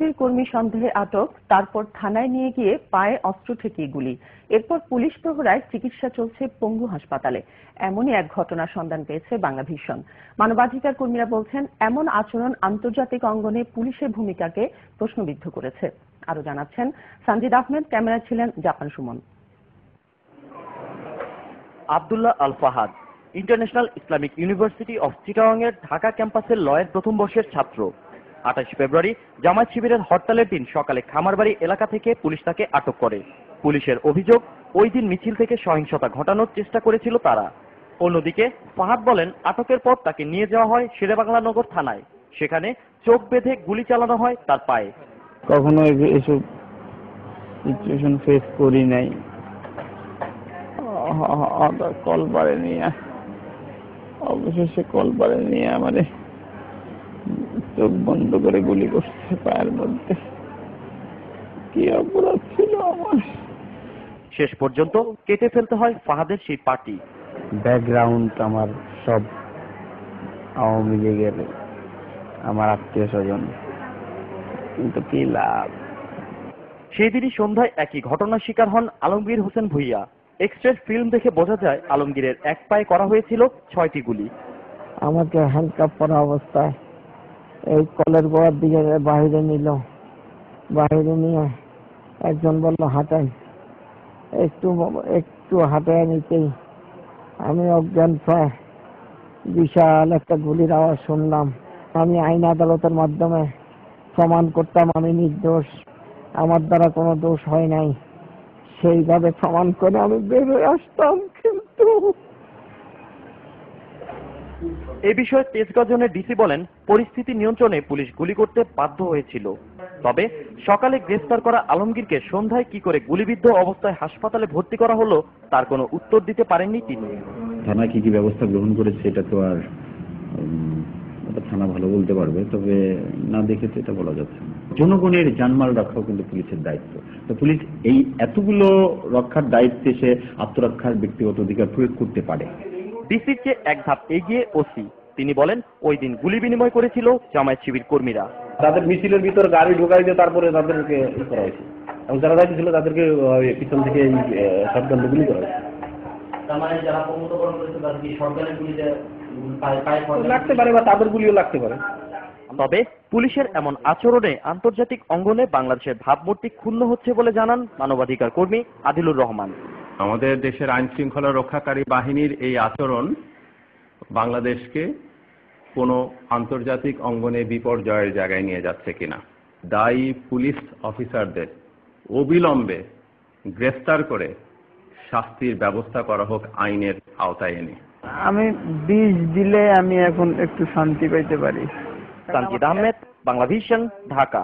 শিবির কর্মী সন্দেহে আটক, তারপর থানায় নিয়ে গিয়ে পায়ে অস্ত্র ঠেকিয়ে গুলি। এরপর পুলিশ প্রহরায় চিকিৎসা চলছে পঙ্গু হাসপাতালে। এমনই এক ঘটনার সন্ধান পেয়েছে বাংলাভিশন। মানবাধিকার কর্মীরা বলছেন, এমন আচরণ আন্তর্জাতিক অঙ্গনে পুলিশের ভূমিকাকে প্রশ্নবিদ্ধ করেছে। আরো জানাচ্ছেন সানজিদ আহমেদ, ক্যামেরায় ছিলেন Japan Suman. Abdullah Al Fahad international Islamic university of Chittagong এর ঢাকা ক্যাম্পাসের লয়ের প্রথম বর্ষের ছাত্র। 28 ফেব্রুয়ারি জামায়াত শিবিরের হরতালের দিন সকালে খামারবাড়ি এলাকা থেকে পুলিশ তাকে আটক করে। পুলিশের অভিযোগ, ওই দিন মিছিল থেকে সহিংসতা ঘটানোর চেষ্টা করেছিল তারা। অন্যদিকে ফাহাদ বলেন, আটকের পর তাকে নিয়ে যাওয়া হয় শেরেবাংলা নগর থানায়। সেখানে চোখ বেঁধে গুলি চালানো হয় তার পায়ে। কখনো এসব সিচুয়েশন ফেস করি নাই। কলপারে নিয়ে অবশেষে কলপারে নিয়ে আমারে চোখ বন্ধ করে গুলি করছে পায়ের মধ্যে। কি অপরাধ ছিল আমার। শেষ পর্যন্ত কেটে ফেলতে হয় ফাহাদের সেই পার্টি। ব্যাকগ্রাউন্ড আমার সব আওয়ামী লীগের, আমার আত্মীয় স্বজন, কিন্তু কি লাভ। সেই দিনই সন্ধ্যায় একই ঘটনার শিকার হন আলমগীর হোসেন ভুইয়া। এক্সট্রা ফিল্ম দেখে বোঝা যায় আলমগীরের এক পায়ে করা হয়েছিল 6টি গুলি। আমাকে হ্যান্ডকাপ করা অবস্থায় এই কলের গোড়ার দিকে বাইরে নিল। বাইরে নিয়ে একজন বলল হাঁটাই, একটু হাঁটায় নিতেই আমি অজ্ঞান প্রায় বিশাল একটা গুলির আওয়াজ শুনলাম। আমি আইন আদালতের মাধ্যমে প্রমাণ করতাম আমি নির্দোষ, আমার দ্বারা কোনো দোষ হয় নাই, সেইভাবে প্রমাণ করে আমি বের হয়ে আসতাম। কিন্তু এই বিষয়ে তেজগাঁও জোনের ডিসি বলেন, পরিস্থিতি নিয়ন্ত্রণে পুলিশ গুলি করতে বাধ্য হয়েছিল। তবে সকালে গ্রেফতার করা আলমগীরকে সন্ধ্যায় কি করে গুলিবিদ্ধ অবস্থায় হাসপাতালে ভর্তি করা হলো তার কোনো উত্তর দিতে পারেননি তিনি। থানা কি ব্যবস্থা গ্রহণ করেছে এটা তো আর থানা ভালো বলতে পারবে, তবে না দেখে তো এটা বলা যাচ্ছে না। জনগণের জানমাল রক্ষাও কিন্তু পুলিশের দায়িত্ব। তো পুলিশ এই এতগুলো রক্ষার দায়িত্বে সে আত্মরক্ষার ব্যক্তিগত অধিকার প্রয়োগ করতে পারে। ডিসির চেয়ে এক ধাপ এগিয়ে ওসি। তিনি বলেন, ওই দিন গুলি বিনিময় করেছিল জামায়াত শিবির কর্মীরা। তাদের মিছিলের ভিতর গাড়ি ঢোকাই দিয়ে তারপরে তাদেরকে করা হয়েছে, এবং যারা যাচ্ছিল তাদেরকে পিছন থেকে শটগান গুলি করা হয়েছে। লাগতে পারে বা তাদের গুলিও লাগতে পারে। তবে পুলিশের এমন আচরণে আন্তর্জাতিক অঙ্গনে বাংলাদেশের ভাবমূর্তি ক্ষুণ্ণ হচ্ছে বলে জানান মানবাধিকার কর্মী আদিলুর রহমান। আমাদের দেশের আইন শৃঙ্খলা রক্ষাকারী বাহিনীর এই আচরণ বাংলাদেশকে কোনো আন্তর্জাতিক অঙ্গনে বিপর্যয়ের জায়গায় নিয়ে যাচ্ছে কিনা। দায়ী পুলিশ অফিসারদের অবিলম্বে গ্রেফতার করে শাস্তির ব্যবস্থা করা হোক আইনের আওতায় এনে। আমি 20 দিলে আমি এখন একটু শান্তি পাইতে পারি। সানজিদ আহমেদ, বাংলাভিশন, ঢাকা।